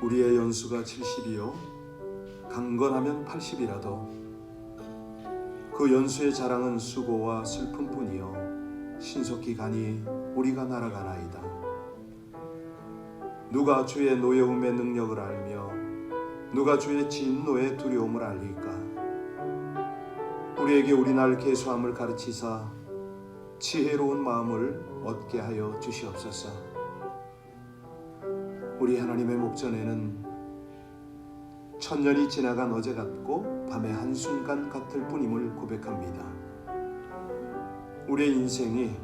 우리의 연수가 70이요 강건하면 80이라도 그 연수의 자랑은 수고와 슬픔뿐이요 신속히 가니 우리가 날아가나이다. 누가 주의 노여움의 능력을 알며 누가 주의 진노의 두려움을 알릴까? 우리에게 우리 날 계수함을 가르치사 지혜로운 마음을 얻게 하여 주시옵소서. 우리 하나님의 목전에는 천년이 지나간 어제 같고 밤의 한순간 같을 뿐임을 고백합니다. 우리의 인생이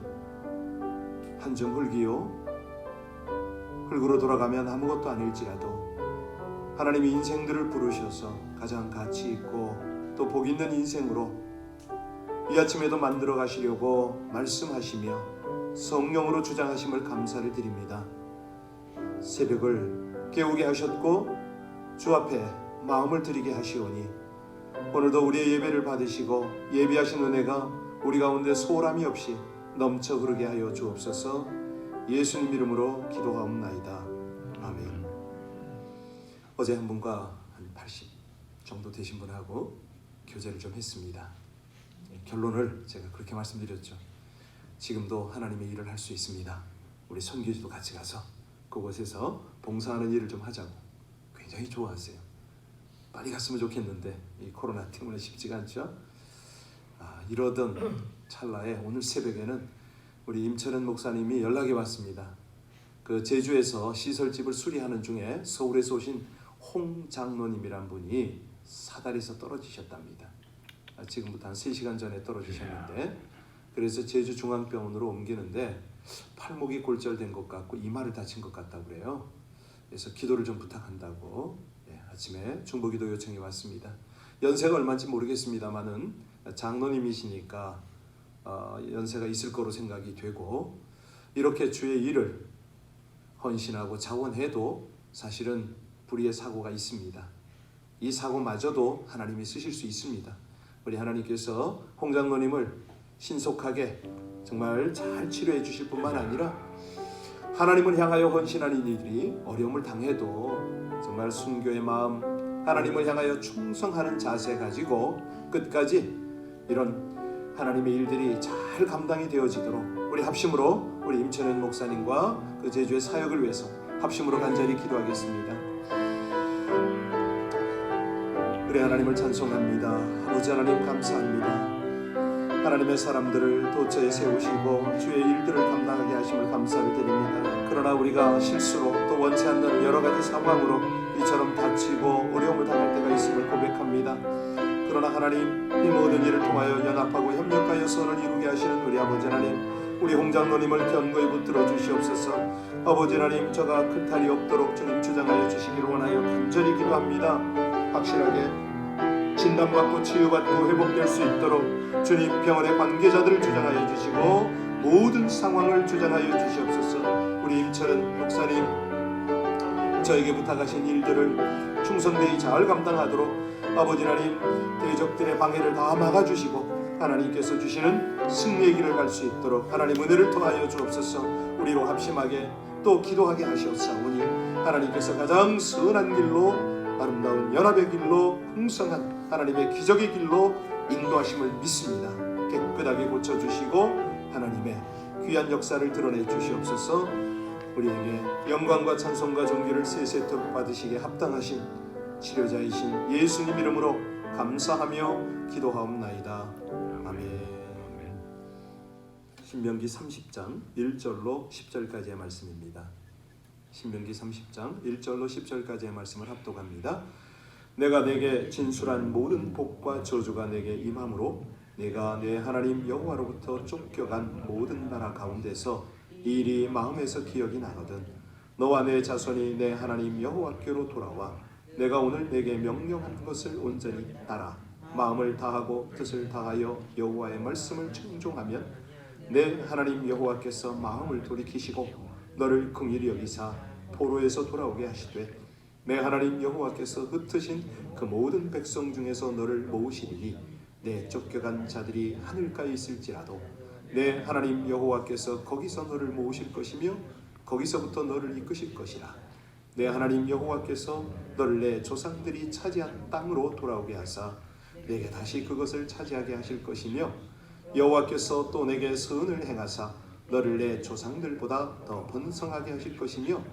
한 점 흙이요 흙으로 돌아가면 아무것도 아닐지라도 하나님이 인생들을 부르셔서 가장 가치 있고 또 복 있는 인생으로 이 아침에도 만들어 가시려고 말씀하시며 성령으로 주장하심을 감사를 드립니다. 새벽을 깨우게 하셨고 주 앞에 마음을 드리게 하시오니 오늘도 우리의 예배를 받으시고 예비하신 은혜가 우리 가운데 소홀함이 없이 넘쳐 흐르게 하여 주옵소서. 예수님 이름으로 기도하옵나이다. 아멘. 어제 한 분과 한 80 정도 되신 분하고 교제를 좀 했습니다. 결론을 제가 그렇게 말씀드렸죠. 지금도 하나님의 일을 할 수 있습니다. 우리 선교지도 같이 가서 그곳에서 봉사하는 일을 좀 하자고 굉장히 좋아하세요. 빨리 갔으면 좋겠는데 이 코로나 때문에 쉽지가 않죠. 이러던 찰나에 오늘 새벽에는 우리 임철현 목사님이 연락이 왔습니다. 그 제주에서 시설집을 수리하는 중에 서울에서 오신 홍 장로님이란 분이 사다리에서 떨어지셨답니다. 지금부터 한 3시간 전에 떨어지셨는데 그래서 제주중앙병원으로 옮기는데 팔목이 골절된 것 같고 이마를 다친 것 같다고 그래요. 그래서 기도를 좀 부탁한다고 아침에 중보기도 요청이 왔습니다. 연세가 얼마인지 모르겠습니다만은 장로님이시니까 연세가 있을 거로 생각이 되고 이렇게 주의 일을 헌신하고 자원해도 사실은 불의의 사고가 있습니다. 이 사고마저도 하나님이 쓰실 수 있습니다. 우리 하나님께서 홍 장로님을 신속하게 정말 잘 치료해 주실 뿐만 아니라 하나님을 향하여 헌신하는 이들이 어려움을 당해도 정말 순교의 마음, 하나님을 향하여 충성하는 자세 가지고 끝까지 이런 하나님의 일들이 잘 감당이 되어지도록 우리 합심으로 우리 임철현 목사님과 그 제주의 사역을 위해서 합심으로 간절히 기도하겠습니다. 우리 하나님을 찬송합니다. 아버지 하나님 감사합니다. 하나님의 사람들을 도처에 세우시고 주의 일들을 감당하게 하심을 감사를 드립니다. 그러나 우리가 실수로 또 원치 않는 여러 가지 상황으로 이처럼 다치고 어려움을 당할 때가 있음을 고백합니다. 그러나 하나님 이 모든 일을 통하여 연합하고 협력하여 선을 이루게 하시는 우리 아버지 하나님, 우리 홍 장로님을 견고히 붙들어 주시옵소서. 아버지 하나님 저가 큰 탈이 없도록 주님 주장하여 주시기를 원하여 간절히 기도합니다. 확실하게 진단받고 치유받고 회복될 수 있도록 주님 병원의 관계자들을 주장하여 주시고 모든 상황을 주장하여 주시옵소서. 우리 임철현 목사님 저에게 부탁하신 일들을 충성되이 잘 감당하도록 아버지 하나님 대적들의 방해를 다 막아주시고 하나님께서 주시는 승리의 길을 갈 수 있도록 하나님 은혜를 통하여 주옵소서. 우리로 합심하게 또 기도하게 하시옵사오니 하나님께서 가장 선한 길로 아름다운 연합의 길로 풍성한 하나님의 기적의 길로 인도하심을 믿습니다. 깨끗하게 고쳐주시고 하나님의 귀한 역사를 드러내 주시옵소서. 우리에게 영광과 찬송과 존귀를 세세토록 받으시기에 합당하신 치료자이신 예수님 이름으로 감사하며 기도하옵나이다. 아멘. 신명기 30장 1절로 10절까지의 말씀입니다. 신명기 30장 1절로 10절까지의 말씀을 합독합니다. 내가 내게 진술한 모든 복과 저주가 내게 임함으로 내가 내 하나님 여호와로부터 쫓겨간 모든 나라 가운데서 이 일이 마음에서 기억이 나거든 너와 내 자손이 내 하나님 여호와께로 돌아와 내가 오늘 내게 명령한 것을 온전히 따라 마음을 다하고 뜻을 다하여 여호와의 말씀을 청종하면 내 하나님 여호와께서 마음을 돌이키시고 너를 긍휼히 여기사 포로에서 돌아오게 하시되 내 하나님 여호와께서 흩으신 그 모든 백성 중에서 너를 모으시리니 내 쫓겨간 자들이 하늘가에 있을지라도 내 하나님 여호와께서 거기서 너를 모으실 것이며 거기서부터 너를 이끄실 것이라. 내 하나님 여호와께서 너를 내 조상들이 차지한 땅으로 돌아오게 하사 내게 다시 그것을 차지하게 하실 것이며 여호와께서 또 내게 선을 행하사 너를 내 조상들보다 더 번성하게 하실 것이며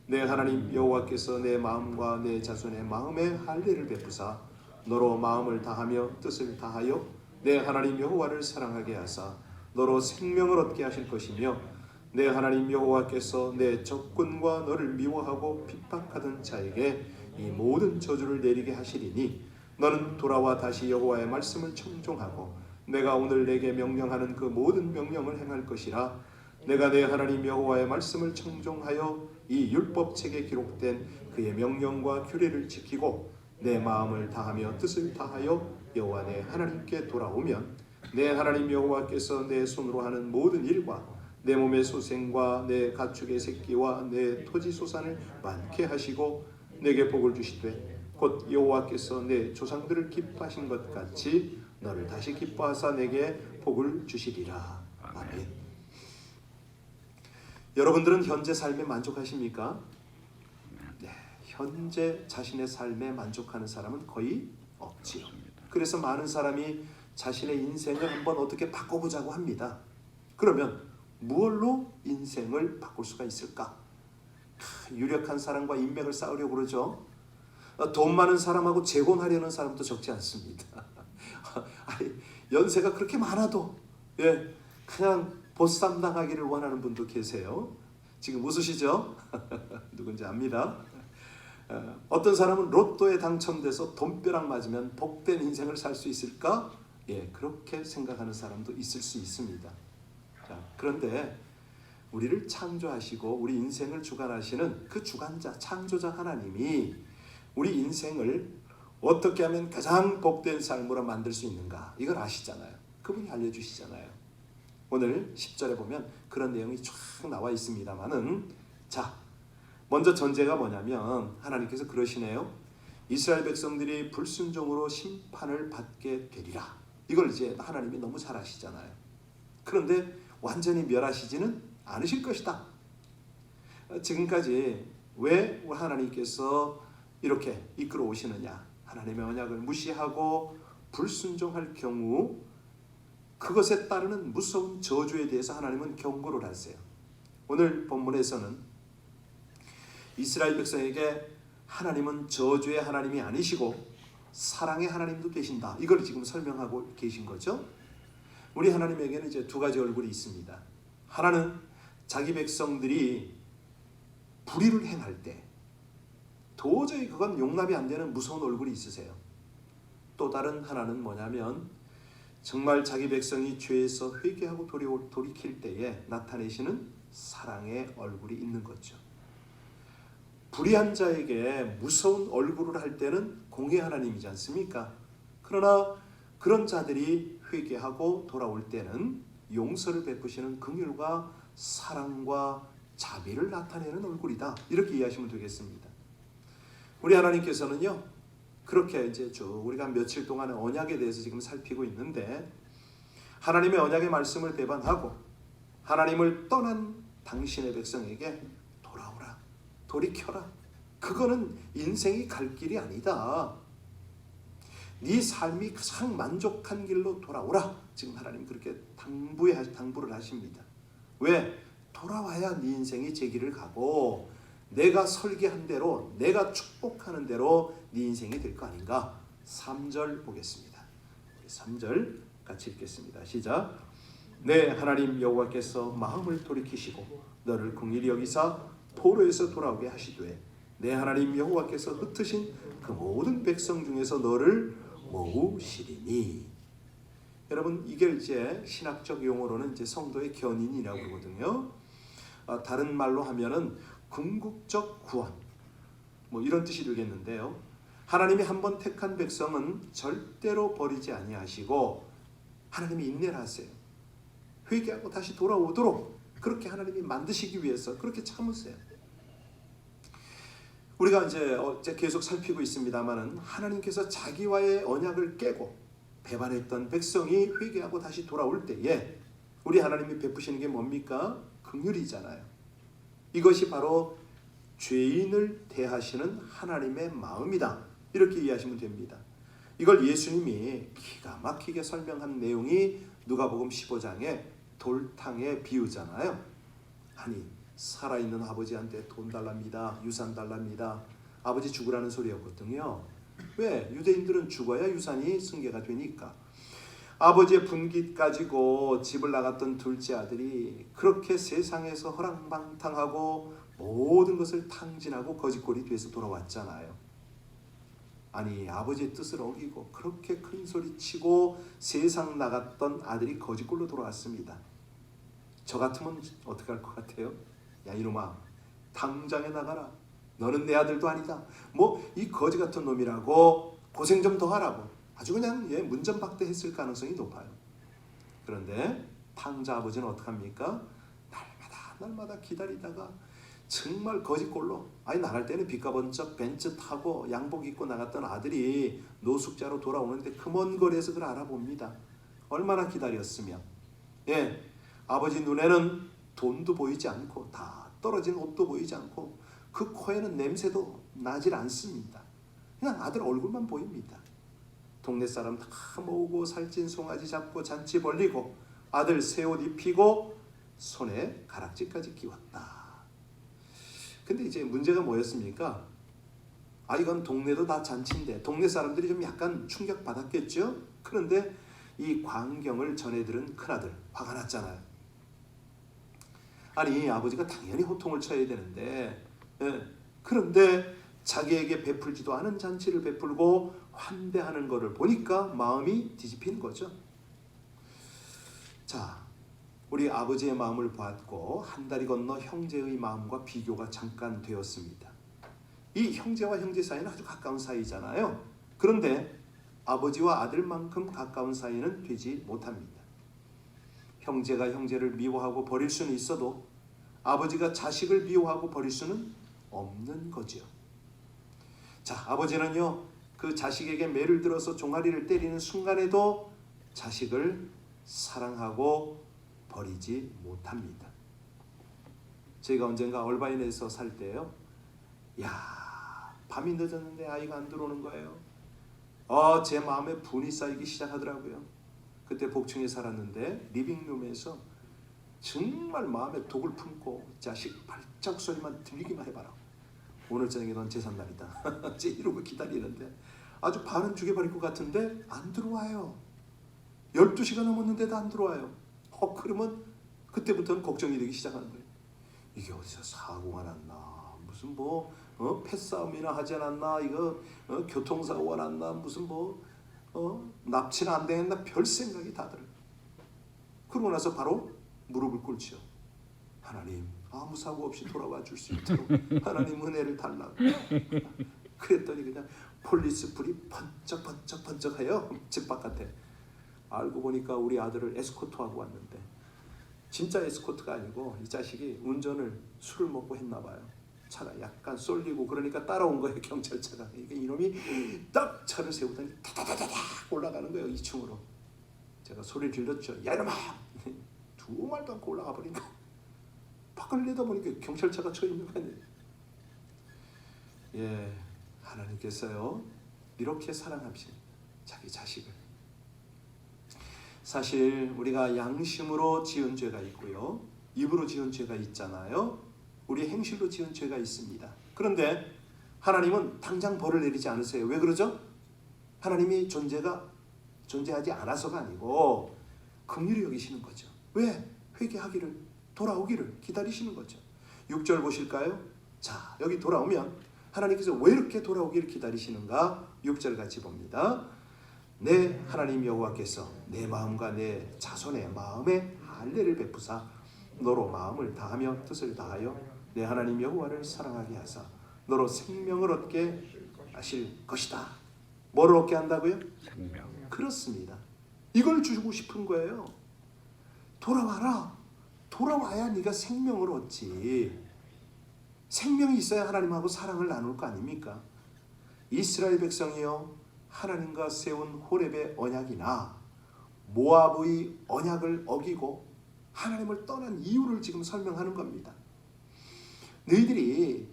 내 하나님 여호와께서 내 마음과 내 자손의 마음에 할례를 베푸사 너로 마음을 다하며 뜻을 다하여 내 하나님 여호와를 사랑하게 하사 너로 생명을 얻게 하실 것이며 내 하나님 여호와께서 내 적군과 너를 미워하고 핍박하던 자에게 이 모든 저주를 내리게 하시리니 너는 돌아와 다시 여호와의 말씀을 청종하고 내가 오늘 내게 명령하는 그 모든 명령을 행할 것이라. 내가 내 하나님 여호와의 말씀을 청종하여 이 율법책에 기록된 그의 명령과 규례를 지키고 내 마음을 다하며 뜻을 다하여 여호와 내 하나님께 돌아오면 내 하나님 여호와께서 내 손으로 하는 모든 일과 내 몸의 소생과 내 가축의 새끼와 내 토지 소산을 많게 하시고 내게 복을 주시되 곧 여호와께서 내 조상들을 기뻐하신 것 같이 너를 다시 기뻐하사 내게 복을 주시리라. 아멘. 여러분들은 현재 삶에 만족하십니까? 네, 현재 자신의 삶에 만족하는 사람은 거의 없지요. 그래서 많은 사람이 자신의 인생을 한번 어떻게 바꿔보자고 합니다. 그러면 무엇로 인생을 바꿀 수가 있을까? 유력한 사람과 인맥을 쌓으려고 그러죠. 돈 많은 사람하고 재혼하려는 사람도 적지 않습니다. 아니, 연세가 그렇게 많아도 그냥 보쌈 당하기를 원하는 분도 계세요. 지금 웃으시죠? 누군지 압니다. 어떤 사람은 로또에 당첨돼서 돈벼락 맞으면 복된 인생을 살 수 있을까? 그렇게 생각하는 사람도 있을 수 있습니다. 자, 그런데 우리를 창조하시고 우리 인생을 주관하시는 그 주관자, 창조자 하나님이 우리 인생을 어떻게 하면 가장 복된 삶으로 만들 수 있는가, 이걸 아시잖아요. 그분이 알려주시잖아요. 오늘 10절에 보면 그런 내용이 쫙 나와 있습니다만은, 자, 먼저 전제가 뭐냐면 하나님께서 그러시네요. 이스라엘 백성들이 불순종으로 심판을 받게 되리라. 이걸 이제 하나님이 너무 잘 아시잖아요. 그런데 완전히 멸하시지는 않으실 것이다. 지금까지 왜 하나님께서 이렇게 이끌어 오시느냐? 하나님의 언약을 무시하고 불순종할 경우 그것에 따르는 무서운 저주에 대해서 하나님은 경고를 하세요. 오늘 본문에서는 이스라엘 백성에게 하나님은 저주의 하나님이 아니시고 사랑의 하나님도 되신다, 이걸 지금 설명하고 계신 거죠. 우리 하나님에게는 이제 두 가지 얼굴이 있습니다. 하나는 자기 백성들이 불의를 행할 때 도저히 그건 용납이 안 되는 무서운 얼굴이 있으세요. 또 다른 하나는 뭐냐면 정말 자기 백성이 죄에서 회개하고 돌이킬 때에 나타내시는 사랑의 얼굴이 있는 거죠. 불의한 자에게 무서운 얼굴을 할 때는 공의 하나님이지 않습니까? 그러나 그런 자들이 회개하고 돌아올 때는 용서를 베푸시는 긍휼과 사랑과 자비를 나타내는 얼굴이다, 이렇게 이해하시면 되겠습니다. 우리 하나님께서는요, 그렇게 이제 쭉 우리가 며칠 동안의 언약에 대해서 지금 살피고 있는데, 하나님의 언약의 말씀을 배반하고 하나님을 떠난 당신의 백성에게 돌아오라, 돌이켜라, 그거는 인생이 갈 길이 아니다, 네 삶이 가장 만족한 길로 돌아오라, 지금 하나님 그렇게 당부를 하십니다. 왜? 돌아와야 네 인생이 제 길을 가고 내가 설계한 대로, 내가 축복하는 대로 네 인생이 될 거 아닌가. 3절 보겠습니다. 3절 같이 읽겠습니다. 시작. 내 하나님 여호와께서 마음을 돌이키시고 너를 긍휼히 여기사 포로에서 돌아오게 하시되 내 하나님 여호와께서 흩으신 그 모든 백성 중에서 너를 모으시리니. 여러분, 이게 이제 신학적 용어로는 이제 성도의 견인이라고 그러거든요. 다른 말로 하면은 궁극적 구원, 뭐 이런 뜻이 되겠는데요. 하나님이 한번 택한 백성은 절대로 버리지 아니하시고 하나님이 인내를 하세요. 회개하고 다시 돌아오도록 그렇게 하나님이 만드시기 위해서 그렇게 참으세요. 우리가 이제 계속 살피고 있습니다만은 하나님께서 자기와의 언약을 깨고 배반했던 백성이 회개하고 다시 돌아올 때에 우리 하나님이 베푸시는 게 뭡니까? 긍휼이잖아요. 이것이 바로 죄인을 대하시는 하나님의 마음이다. 이렇게 이해하시면 됩니다. 이걸 예수님이 기가 막히게 설명한 내용이 누가복음 15장의 돌탕에 비유잖아요. 아니 살아있는 아버지한테 돈 달랍니다. 유산 달랍니다. 아버지 죽으라는 소리였거든요. 왜? 유대인들은 죽어야 유산이 승계가 되니까. 아버지의 분깃 가지고 집을 나갔던 둘째 아들이 그렇게 세상에서 허랑방탕하고 모든 것을 탕진하고 거짓골이 돼서 돌아왔잖아요. 아니 아버지의 뜻을 어기고 그렇게 큰 소리 치고 세상 나갔던 아들이 거짓골로 돌아왔습니다. 저 같으면 어떻게 할 것 같아요? 야 이놈아 당장에 나가라. 너는 내 아들도 아니다. 뭐 이 거지 같은 놈이라고 고생 좀 더 하라고 아주 그냥 문전박대했을 가능성이 높아요. 그런데 탕자 아버지는 어떡합니까? 날마다 기다리다가 정말 거짓골로 아니 나갈 때는 빚가번쩍 벤츠 타고 양복 입고 나갔던 아들이 노숙자로 돌아오는데 그 먼 거리에서 그걸 알아봅니다. 얼마나 기다렸으면. 아버지 눈에는 돈도 보이지 않고 다 떨어진 옷도 보이지 않고 그 코에는 냄새도 나질 않습니다. 그냥 아들 얼굴만 보입니다. 동네 사람 다 모으고 살찐 송아지 잡고 잔치 벌리고 아들 새 옷 입히고 손에 가락지까지 끼웠다. 근데 이제 문제가 뭐였습니까? 이건 동네도 다 잔치인데 동네 사람들이 좀 약간 충격받았겠죠? 그런데 이 광경을 전해들은 큰아들 화가 났잖아요. 아니 아버지가 당연히 호통을 쳐야 되는데 그런데 자기에게 베풀지도 않은 잔치를 베풀고 환대하는 것을 보니까 마음이 뒤집히는 거죠. 자, 우리 아버지의 마음을 봤고 한 다리 건너 형제의 마음과 비교가 잠깐 되었습니다. 이 형제와 형제 사이는 아주 가까운 사이잖아요. 그런데 아버지와 아들만큼 가까운 사이는 되지 못합니다. 형제가 형제를 미워하고 버릴 수는 있어도 아버지가 자식을 미워하고 버릴 수는 없는 거죠. 자, 아버지는요 그 자식에게 매를 들어서 종아리를 때리는 순간에도 자식을 사랑하고 버리지 못합니다. 제가 언젠가 얼바인에서 살 때요, 밤이 늦었는데 아이가 안 들어오는 거예요. 제 마음에 분이 쌓이기 시작하더라고요. 그때 복층에 살았는데 리빙룸에서 정말 마음에 독을 품고 자식 발작 소리만 들리기만 해봐라. 오늘 저녁에 넌 제삿날이다. 이러고 기다리는데 아주 반은 죽여버릴 것 같은데 안 들어와요. 12시가 넘었는데도 안 들어와요. 그러면 그때부터는 걱정이 되기 시작하는 거예요. 이게 어디서 사고가 났나? 무슨 패싸움이나 하지 않았나? 이거 교통사고가 났나? 무슨 납치는 안 되겠나? 별 생각이 다 들어요. 그러고 나서 바로 무릎을 꿇죠. 하나님 아무 사고 없이 돌아와 줄 수 있도록 하나님 은혜를 달라고. 그랬더니 그냥 폴리스 불이 번쩍번쩍해요. 집 바깥에. 알고 보니까 우리 아들을 에스코트하고 왔는데 진짜 에스코트가 아니고 이 자식이 운전을 술을 먹고 했나 봐요. 차가 약간 쏠리고 그러니까 따라온 거예요. 경찰차가. 이놈이 딱 차를 세우더니 다다다다다 올라가는 거예요. 2층으로. 제가 소리를 질렀죠. 야 이놈아! 두 말도 않고 올라가 버리니까 밖을 내다보니까 경찰차가 쳐 있는 거 아니에요. 하나님께서요 이렇게 사랑하시는 자기 자식을. 사실 우리가 양심으로 지은 죄가 있고요, 입으로 지은 죄가 있잖아요. 우리 행실로 지은 죄가 있습니다. 그런데 하나님은 당장 벌을 내리지 않으세요. 왜 그러죠? 하나님이 존재하지 않아서가 아니고 긍휼히 여기시는 거죠. 왜? 회개하기를, 돌아오기를 기다리시는 거죠. 6절 보실까요? 자, 여기 돌아오면 하나님께서 왜 이렇게 돌아오기를 기다리시는가? 6절 같이 봅니다. 내 하나님 여호와께서 내 마음과 내 자손의 마음에 할례를 베푸사 너로 마음을 다하며 뜻을 다하여 내 하나님 여호와를 사랑하게 하사 너로 생명을 얻게 하실 것이다. 뭐를 얻게 한다고요? 생명. 그렇습니다. 이걸 주고 싶은 거예요. 돌아와라. 돌아와야 네가 생명을 얻지. 생명이 있어야 하나님하고 사랑을 나눌 거 아닙니까? 이스라엘 백성이요, 하나님과 세운 호렙의 언약이나 모압의 언약을 어기고 하나님을 떠난 이유를 지금 설명하는 겁니다. 너희들이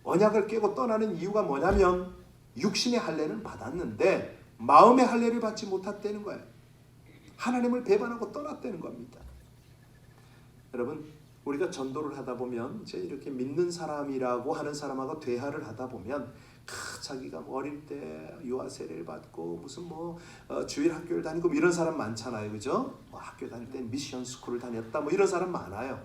언약을 깨고 떠나는 이유가 뭐냐면 육신의 할례는 받았는데 마음의 할례를 받지 못했다는 거예요. 하나님을 배반하고 떠났다는 겁니다. 여러분, 우리가 전도를 하다 보면 이제 이렇게 믿는 사람이라고 하는 사람하고 대화를 하다 보면 자기가 어릴 때 유아 세례를 받고 무슨 주일 학교를 다니고 이런 사람 많잖아요, 그죠? 학교 다닐 때 미션 스쿨을 다녔다 이런 사람 많아요.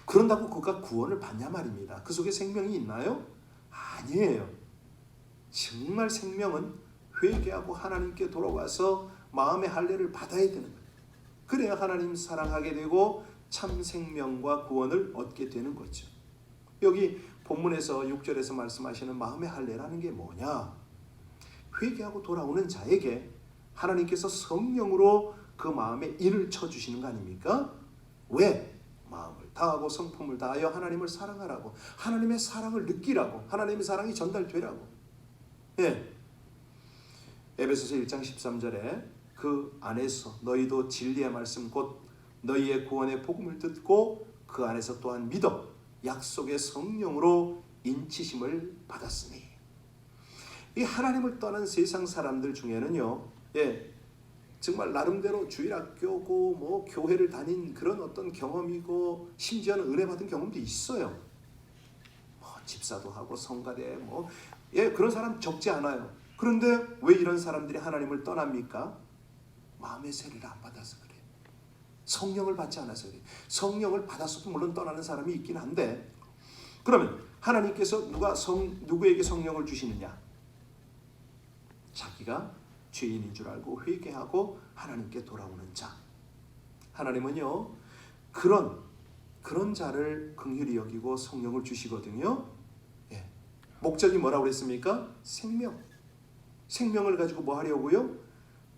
그런다고 그가 구원을 받냐 말입니다. 그 속에 생명이 있나요? 아니에요. 정말 생명은 회개하고 하나님께 돌아와서 마음의 할례를 받아야 되는 거예요. 그래야 하나님 사랑하게 되고 참 생명과 구원을 얻게 되는 거죠. 여기 본문에서 6절에서 말씀하시는 마음의 할례라는 게 뭐냐? 회개하고 돌아오는 자에게 하나님께서 성령으로 그 마음에 인을 쳐주시는 거 아닙니까? 왜? 마음을 다하고 성품을 다하여 하나님을 사랑하라고, 하나님의 사랑을 느끼라고, 하나님의 사랑이 전달되라고. 에베소서 1장 13절에 그 안에서 너희도 진리의 말씀 곧 너희의 구원의 복음을 듣고 그 안에서 또한 믿어 약속의 성령으로 인치심을 받았으니. 이 하나님을 떠난 세상 사람들 중에는요, 정말 나름대로 주일학교고 교회를 다닌 그런 어떤 경험이고 심지어는 은혜 받은 경험도 있어요. 집사도 하고 성가대 그런 사람 적지 않아요. 그런데 왜 이런 사람들이 하나님을 떠납니까? 마음의 세례를 안 받아서 그래요. 성령을 받지 않아서 그래요. 성령을 받았어도 물론 떠나는 사람이 있긴 한데, 그러면 하나님께서 누구에게 성령을 주시느냐? 자기가 죄인인 줄 알고 회개하고 하나님께 돌아오는 자. 하나님은요, 그런 자를 긍휼히 여기고 성령을 주시거든요. 목적이 뭐라고 그랬습니까? 생명을 가지고 뭐 하려고요?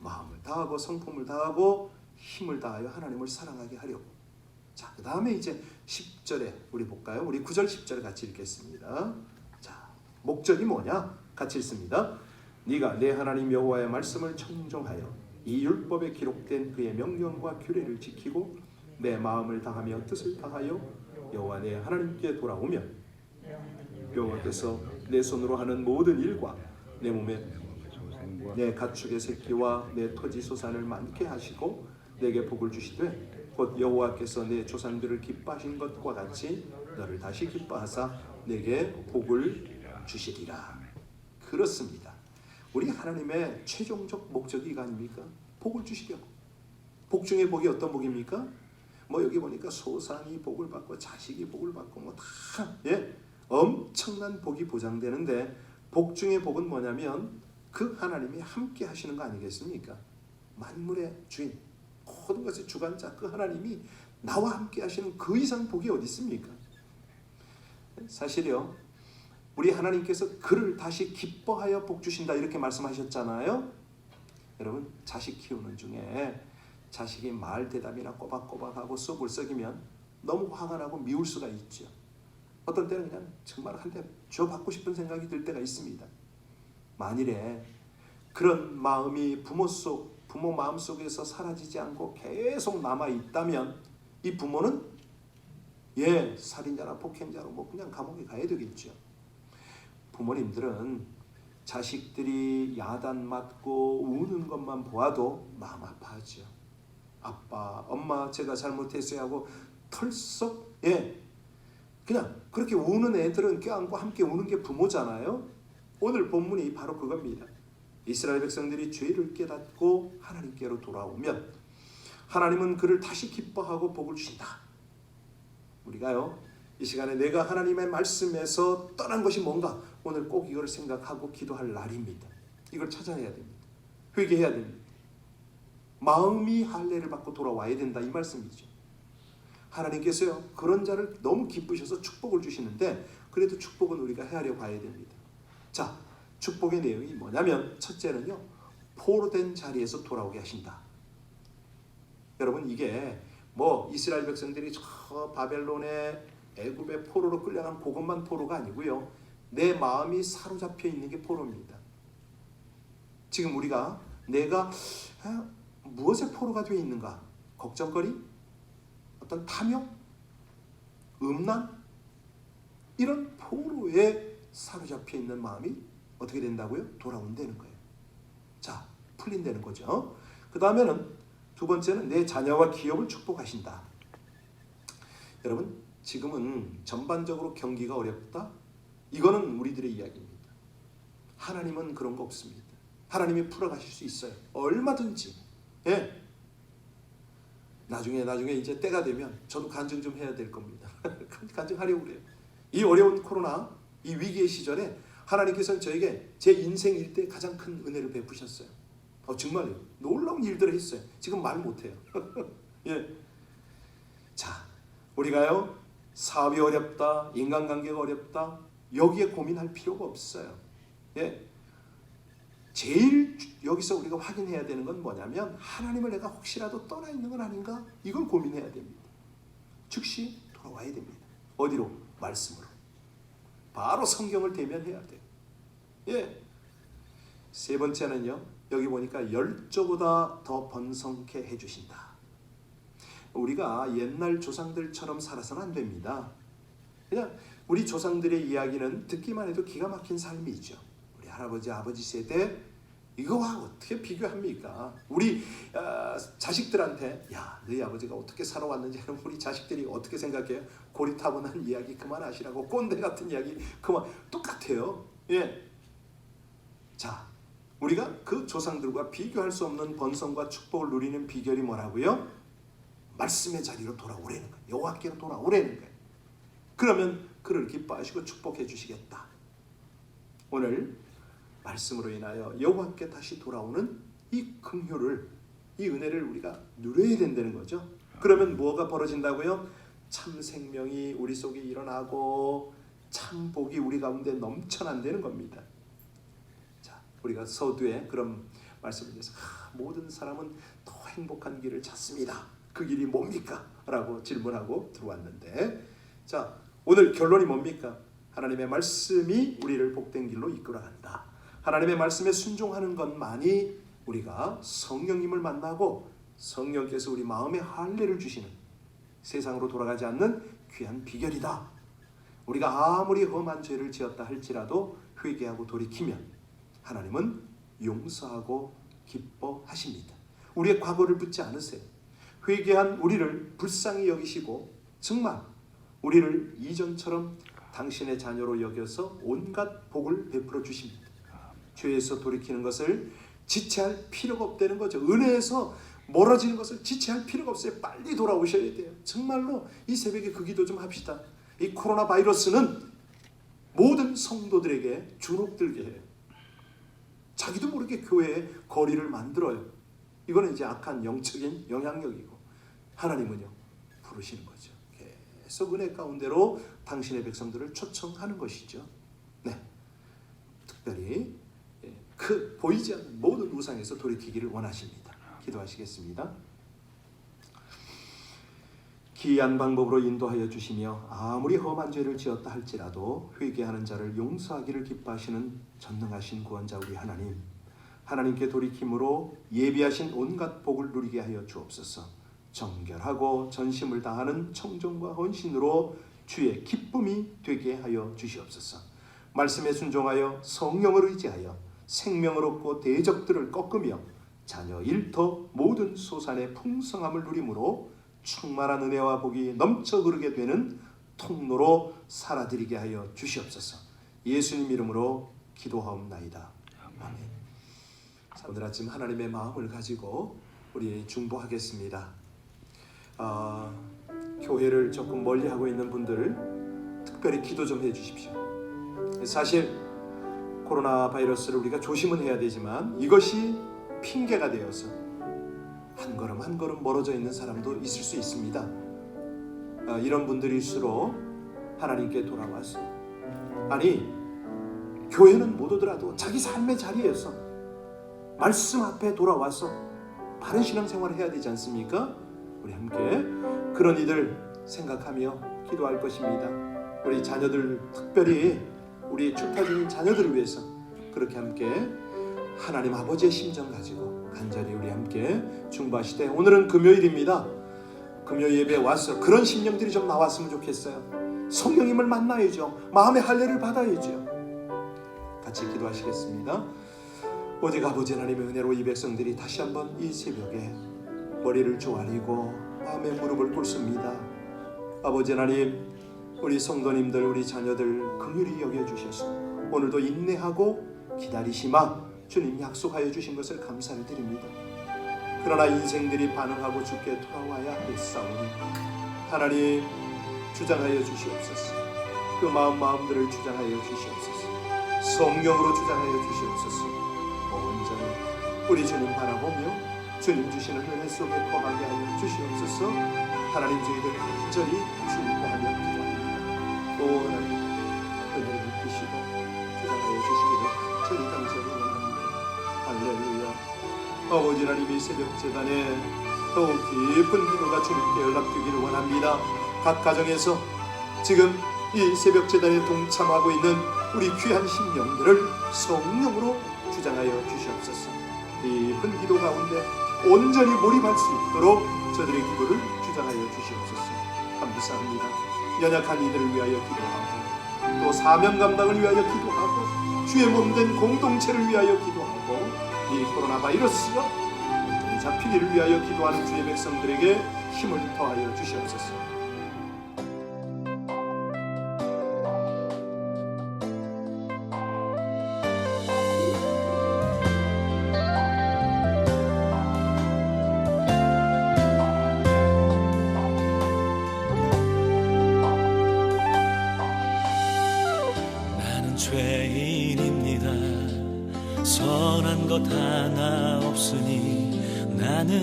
마음을 다하고 성품을 다하고 힘을 다하여 하나님을 사랑하게 하려고. 자, 그 다음에 이제 10절에 우리 볼까요? 우리 9절 10절 같이 읽겠습니다. 자, 목적이 뭐냐? 같이 읽습니다. 네가 내 하나님 여호와의 말씀을 청종하여 이 율법에 기록된 그의 명령과 규례를 지키고 내 마음을 다하며 뜻을 다하여 여호와 내 하나님께 돌아오면 여호와께서 내 손으로 하는 모든 일과 내 몸에 내 가축의 새끼와 내 토지 소산을 많게 하시고 내게 복을 주시되 곧 여호와께서 내 조상들을 기뻐하신 것과 같이 너를 다시 기뻐하사 내게 복을 주시리라. 그렇습니다. 우리 하나님의 최종적 목적이 이거 아닙니까? 복을 주시려고. 복 중에 복이 어떤 복입니까? 여기 보니까 소산이 복을 받고 자식이 복을 받고 다 엄청난 복이 보장되는데, 복 중에 복은 뭐냐면 그 하나님이 함께 하시는 거 아니겠습니까? 만물의 주인, 모든 것의 주관자 그 하나님이 나와 함께 하시는 그 이상 복이 어디 있습니까? 사실요, 우리 하나님께서 그를 다시 기뻐하여 복 주신다 이렇게 말씀하셨잖아요. 여러분, 자식 키우는 중에 자식이 말 대답이나 꼬박꼬박하고 썩을 썩이면 너무 화가 나고 미울 수가 있죠. 어떤 때는 그냥 정말 한 대 줘 받고 싶은 생각이 들 때가 있습니다. 만일에 그런 마음이 부모 마음 속에서 사라지지 않고 계속 남아 있다면 이 부모는 살인자나 폭행자로 그냥 감옥에 가야 되겠죠. 부모님들은 자식들이 야단 맞고 우는 것만 보아도 마음 아파하죠. 아빠, 엄마 제가 잘못했어요 하고 털썩 그냥 그렇게 우는 애들은 껴안고 함께 우는 게 부모잖아요. 오늘 본문이 바로 그겁니다. 이스라엘 백성들이 죄를 깨닫고 하나님께로 돌아오면 하나님은 그를 다시 기뻐하고 복을 주신다. 우리가요, 이 시간에 내가 하나님의 말씀에서 떠난 것이 뭔가 오늘 꼭 이걸 생각하고 기도할 날입니다. 이걸 찾아내야 됩니다. 회개해야 됩니다. 마음이 할례를 받고 돌아와야 된다 이 말씀이죠. 하나님께서요, 그런 자를 너무 기쁘셔서 축복을 주시는데 그래도 축복은 우리가 헤아려 봐야 됩니다. 자, 축복의 내용이 뭐냐면 첫째는요, 포로된 자리에서 돌아오게 하신다. 여러분, 이게 이스라엘 백성들이 저 바벨론의 애굽의 포로로 끌려간 그것만 포로가 아니고요, 내 마음이 사로잡혀 있는 게 포로입니다. 지금 우리가 내가 무엇의 포로가 되어 있는가? 걱정거리? 어떤 탐욕? 음란? 이런 포로에 사로잡혀 있는 마음이 어떻게 된다고요? 돌아온다는 거예요. 자, 풀린다는 거죠. 그 다음에는 두 번째는 내 자녀와 기업을 축복하신다. 여러분, 지금은 전반적으로 경기가 어렵다. 이거는 우리들의 이야기입니다. 하나님은 그런 거 없습니다. 하나님이 풀어가실 수 있어요. 얼마든지. 예. 나중에 이제 때가 되면 저도 간증 좀 해야 될 겁니다. 간증하려고 그래요. 이 어려운 코로나, 이 위기의 시절에 하나님께서는 저에게 제 인생 일대 가장 큰 은혜를 베푸셨어요. 정말요. 놀라운 일들을 했어요. 지금 말 못해요. 예. 자, 우리가요, 사업이 어렵다, 인간관계가 어렵다, 여기에 고민할 필요가 없어요. 예. 제일 여기서 우리가 확인해야 되는 건 뭐냐면 하나님을 내가 혹시라도 떠나 있는 건 아닌가? 이걸 고민해야 됩니다. 즉시 돌아와야 됩니다. 어디로? 말씀으로. 바로 성경을 대면해야 돼요. 예. 세 번째는요, 여기 보니까 열조보다 더 번성케 해주신다. 우리가 옛날 조상들처럼 살아서는 안 됩니다. 그냥 우리 조상들의 이야기는 듣기만 해도 기가 막힌 삶이죠. 우리 할아버지, 아버지 세대 이거와 어떻게 비교합니까? 우리 자식들한테 야, 너희 아버지가 어떻게 살아왔는지 우리 자식들이 어떻게 생각해요? 고리타분한 이야기 그만하시라고, 꼰대 같은 이야기 그만. 똑같아요. 예. 자, 우리가 그 조상들과 비교할 수 없는 번성과 축복을 누리는 비결이 뭐라고요? 말씀의 자리로 돌아오라는 거예요. 여호와께로 돌아오라는 거예요. 그러면 그를 기뻐하시고 축복해 주시겠다. 오늘 말씀으로 인하여 여호와께 다시 돌아오는 이 긍휼을, 이 은혜를 우리가 누려야 된다는 거죠. 그러면 뭐가 벌어진다고요? 참 생명이 우리 속에 일어나고 참 복이 우리 가운데 넘쳐난다는 겁니다. 자, 우리가 서두에 그런 말씀을 드려서 모든 사람은 더 행복한 길을 찾습니다. 그 길이 뭡니까? 라고 질문하고 들어왔는데, 자, 오늘 결론이 뭡니까? 하나님의 말씀이 우리를 복된 길로 이끌어간다. 하나님의 말씀에 순종하는 것만이 우리가 성령님을 만나고 성령께서 우리 마음에 할례를 주시는, 세상으로 돌아가지 않는 귀한 비결이다. 우리가 아무리 험한 죄를 지었다 할지라도 회개하고 돌이키면 하나님은 용서하고 기뻐하십니다. 우리의 과거를 묻지 않으세요. 회개한 우리를 불쌍히 여기시고 정말 우리를 이전처럼 당신의 자녀로 여겨서 온갖 복을 베풀어 주십니다. 죄에서 돌이키는 것을 지체할 필요가 없다는 거죠. 은혜에서 멀어지는 것을 지체할 필요가 없어요. 빨리 돌아오셔야 돼요. 정말로 이 새벽에 그 기도 좀 합시다. 이 코로나 바이러스는 모든 성도들에게 주눅들게 해요. 자기도 모르게 교회에 거리를 만들어요. 이거는 이제 악한 영적인 영향력이고, 하나님은요 부르시는 거죠. 계속 은혜 가운데로 당신의 백성들을 초청하는 것이죠. 네, 특별히 그 보이지 않는 모든 우상에서 돌이키기를 원하십니다. 기도하시겠습니다. 기이한 방법으로 인도하여 주시며 아무리 험한 죄를 지었다 할지라도 회개하는 자를 용서하기를 기뻐하시는 전능하신 구원자 우리 하나님, 하나님께 돌이킴으로 예비하신 온갖 복을 누리게 하여 주옵소서. 정결하고 전심을 다하는 청정과 헌신으로 주의 기쁨이 되게 하여 주시옵소서. 말씀에 순종하여 성령을 의지하여 생명을 얻고 대적들을 꺾으며 자녀 일터 모든 소산의 풍성함을 누림으로 충만한 은혜와 복이 넘쳐 흐르게 되는 통로로 살아드리게 하여 주시옵소서. 예수님 이름으로 기도하옵나이다. 아멘. 자, 오늘 아침 하나님의 마음을 가지고 우리 중보하겠습니다. 교회를 조금 멀리하고 있는 분들 특별히 기도 좀 해주십시오. 사실 코로나 바이러스를 우리가 조심은 해야 되지만 이것이 핑계가 되어서 한 걸음 한 걸음 멀어져 있는 사람도 있을 수 있습니다. 이런 분들일수록 하나님께 돌아와서, 아니 교회는 못 오더라도 자기 삶의 자리에서 말씀 앞에 돌아와서 바른 신앙생활을 해야 되지 않습니까? 우리 함께 그런 이들 생각하며 기도할 것입니다. 우리 자녀들, 특별히 우리 출타 중인 자녀들을 위해서 그렇게 함께 하나님 아버지의 심정 가지고 간절히 우리 함께 중보하시되, 오늘은 금요일입니다. 금요 예배에 와서 그런 심령들이 좀 나왔으면 좋겠어요. 성령님을 만나야죠. 마음의 할례를 받아야죠. 같이 기도하시겠습니다. 오직 아버지 하나님의 은혜로 이 백성들이 다시 한번 이 새벽에 머리를 조아리고 마음의 무릎을 꿇습니다. 아버지 하나님, 우리 성도님들, 우리 자녀들 긍휼히 여겨주셔서 오늘도 인내하고 기다리시마 주님 약속하여 주신 것을 감사를 드립니다. 그러나 인생들이 반응하고 주께 돌아와야 하겠사오니 하나님 주장하여 주시옵소서. 그 마음들을 주장하여 주시옵소서. 성령으로 주장하여 주시옵소서. 온전히 우리 주님 바라보며 주님 주시는 은혜 속에 거하게 하여 주시옵소서. 하나님, 저희들 간절히 주님 구하며 기도합니다. 또 하나님 은혜를 베푸시고 주장하여 주시기를 간절히 원합니다. 할렐루야. 아버지 하나님, 이 새벽 제단에 더욱 깊은 기도가 주님께 연락되기를 원합니다. 각 가정에서 지금 이 새벽 제단에 동참하고 있는 우리 귀한 심령들을 성령으로 주장하여 주시옵소서. 깊은 기도 가운데 온전히 몰입할 수 있도록 저들의 기도를 주장하여 주시옵소서. 감사합니다. 연약한 이들을 위하여 기도하고 또 사명 감당을 위하여 기도하고 주의 몸된 공동체를 위하여 기도하고 이 코로나 바이러스가 완전히 잡히기를 위하여 기도하는 주의 백성들에게 힘을 더하여 주시옵소서. 죄인입니다. 선한 것 하나 없으니 나는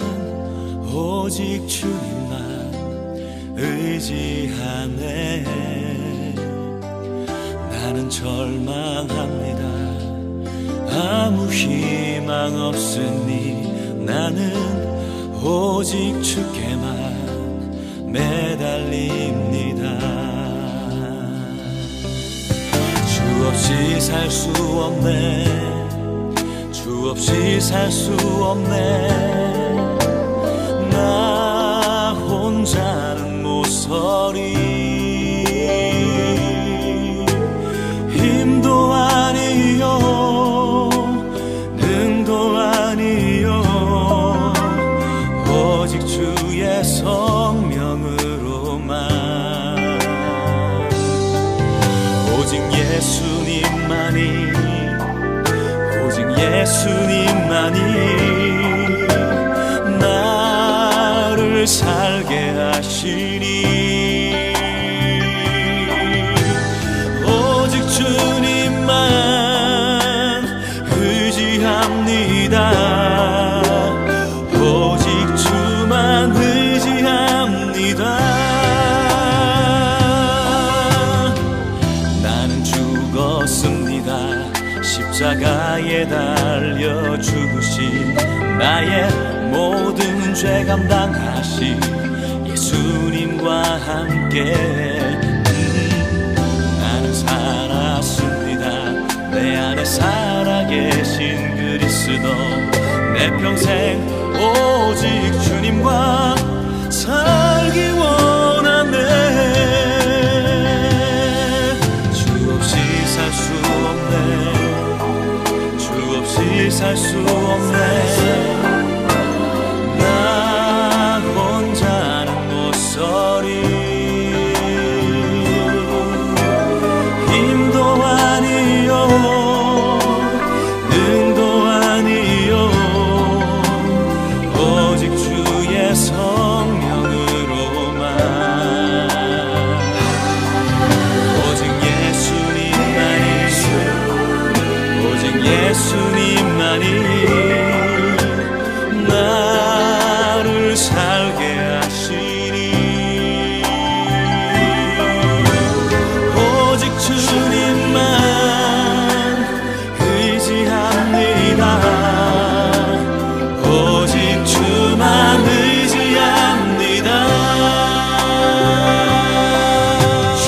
오직 주님만 의지하네. 나는 절망합니다. 아무 희망 없으니 나는 오직 주께만 매달립니다. 주 없이 살 수 없네. 주 없이 살 수 없네. 나 혼자는 모서리. 힘도 아니요 능도 아니요 오직 주의 성령으로만. 오직 예수님만이, 오직 예수님만이 나를 살게 하시니. 오직 주님만 의지합니다. 오직 주만 의지합니다. 십자가에 달려 죽으신 나의 모든 죄 감당하신 예수님과 함께 나는 살았습니다. 내 안에 살아계신 그리스도. 내 평생 오직 주님과 살기 원하네. 주 없이 살 수 없네. 살 수 없네. 나 혼자는 모서리. 힘도 아니요 능도 아니요 오직 주의 성령으로만. 오직 예수님만이, 오직 예수님만이 나를 살게 하시니. 오직 주님만 의지합니다. 오직 주만 의지합니다. 주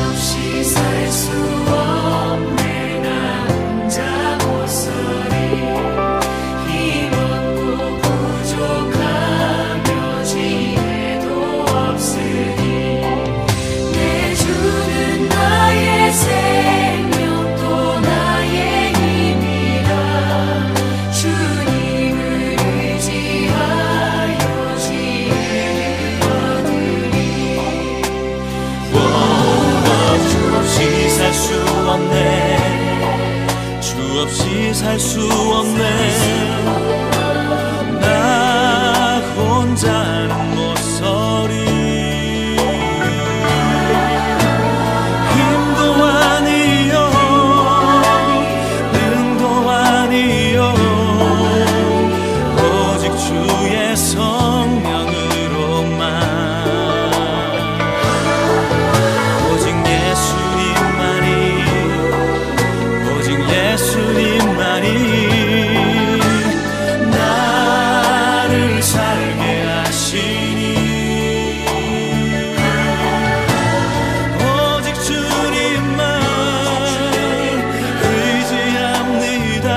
없이 살 수 없네. 나 혼자 모서리. 살 수 없네. 나 혼자는 모서리 힘도 아니요 능도 아니요 오직 주의 성령으로만 오직 예수님만이 오직 예수님만이 나를 살게 하시니 오직 주님만 의지합니다.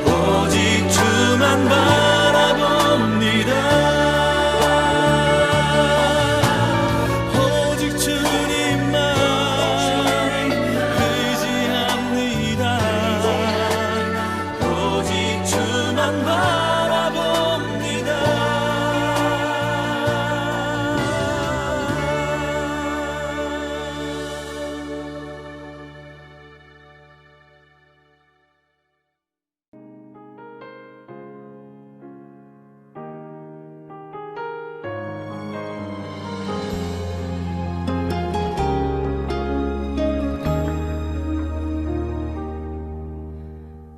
오직 주만 바라봅니다. 오직 주님만 의지합니다. 오직 주만 바라봅니다.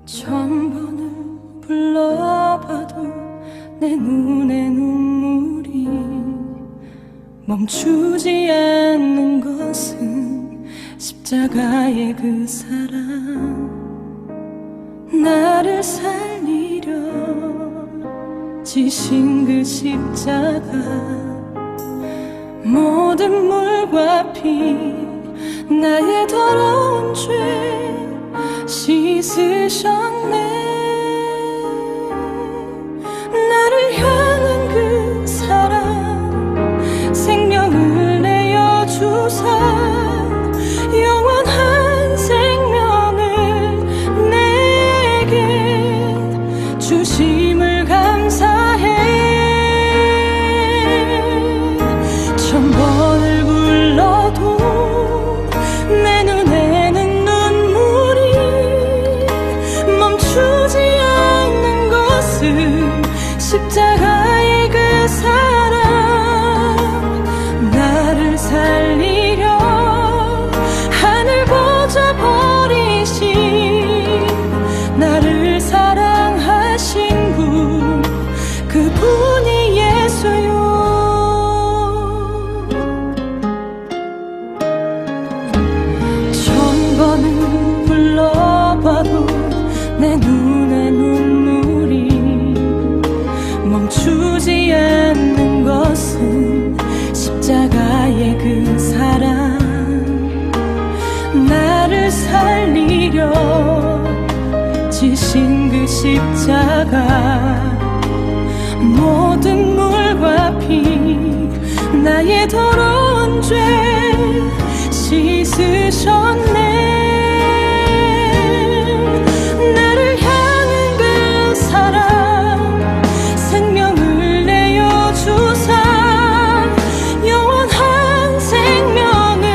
천번을 불러봐도 내 눈에 눈물이 멈추지 않는 것은 십자가의 그 사랑. 나를 살리려 지신 그 십자가 모든 물과 피 나의 더러운 죄 씻으셨네. 나를 향한 그 사랑 생명을 내어주사 영원한 생명을 내게 주심을 감사해. 천번을 불러도 내 눈에는 눈물이 멈추지 않는 것은 십자가의 그 사랑. 나를 살리려 하늘 보좌 버리신 나를 사랑하신 분 그분이 예수요. 천번을 불러봐도 내 눈에 눈물이 멈추지 않는 것은 십자가의 그 사랑. 나를 살리려 지신 그 십자가 모든 물과 피 나의 더러운 죄 씻으셨네. 나를 향한 그 사랑 생명을 내어주사 영원한 생명을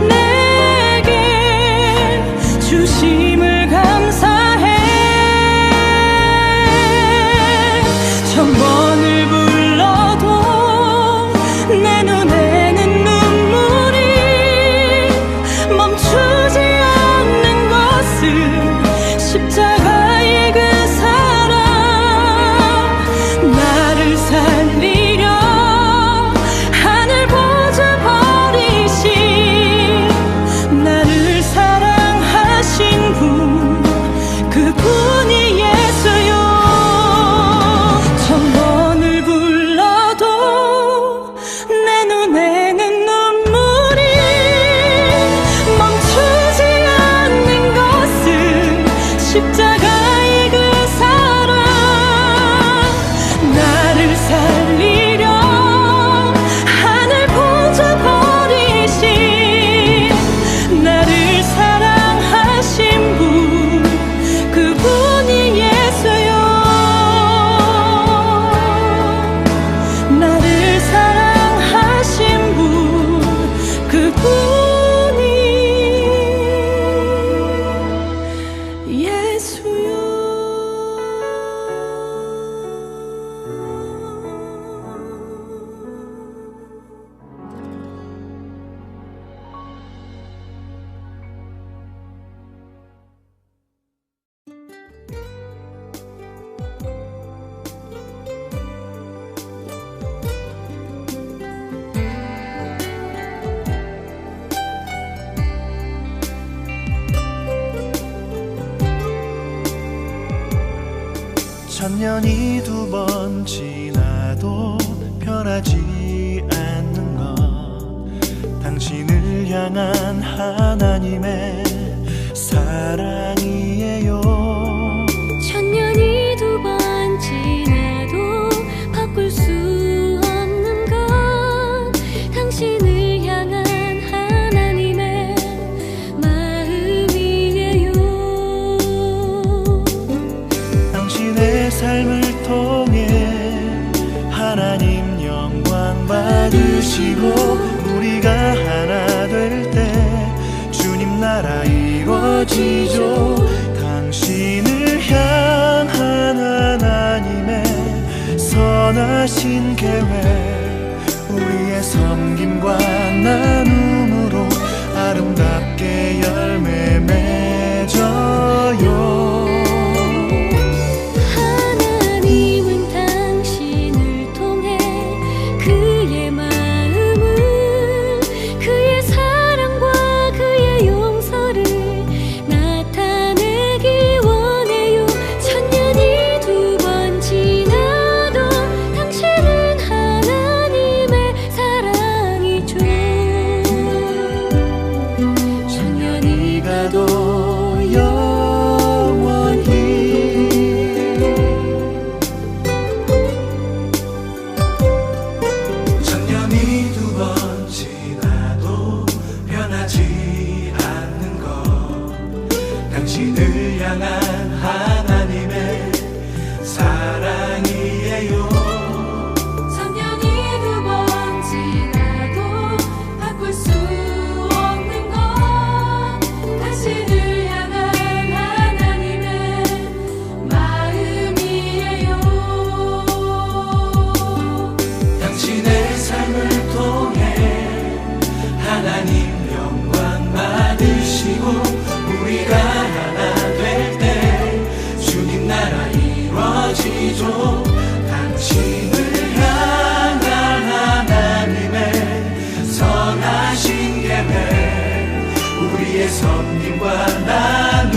내게 주심을 감사해. 천번을 불러도 내 눈에는 눈물이 멈추지 않는 것은 십자가의 그 사랑. 나를 살리려 하늘 보좌 버리신 나를 사랑하신 분 그분이 예수요. 천번을 불러도 내 눈에는 눈물이 멈추지 않는 것은 십자가의 그 사랑. 나를 살리려 하늘 보좌 버리신 나를 사랑하신 분 그분이 예수요. 나를 사랑하신 분 그분이 천년이 두 번 지나도 변하지 않는 것, 당신을 향한 하나님의 사랑이에요. 천년이 두 번 지나도 바꿀 수 없는 건 당신을 향한 하나님의 마음이에요. 당신의 삶을 통해 하나님 영광 받으시고, 우리가 하나 될 때 주님 나라 이루어지죠. 당신을 향한 하나님의 선하신 계획, 우리의 섬김과 나눔으로 아름답게 열매 맺어요. 하나님은 당신을 통해 그의 마음을, 그의 사랑과 그의 용서를 나타내기 원해요. 천년이 두 번 지나도 당신은 하나님의 사랑이죠. 천년이 가도 영원히, 천년이 두 번 지나도 변하지 않는 것, 당신을 향한 하나님의 사랑이에요. 천년이 두 번 지나도 바꿀 수 없는 건 당신을 향한 하나님의 마음이에요. 당신의 삶을 통해 하나님 영광 받으시고, 우리가 하나 될 때 주님 나라 이루어지죠. 당신을 향한 하나님의 선하신 계획, 우리의 섬김과 나눔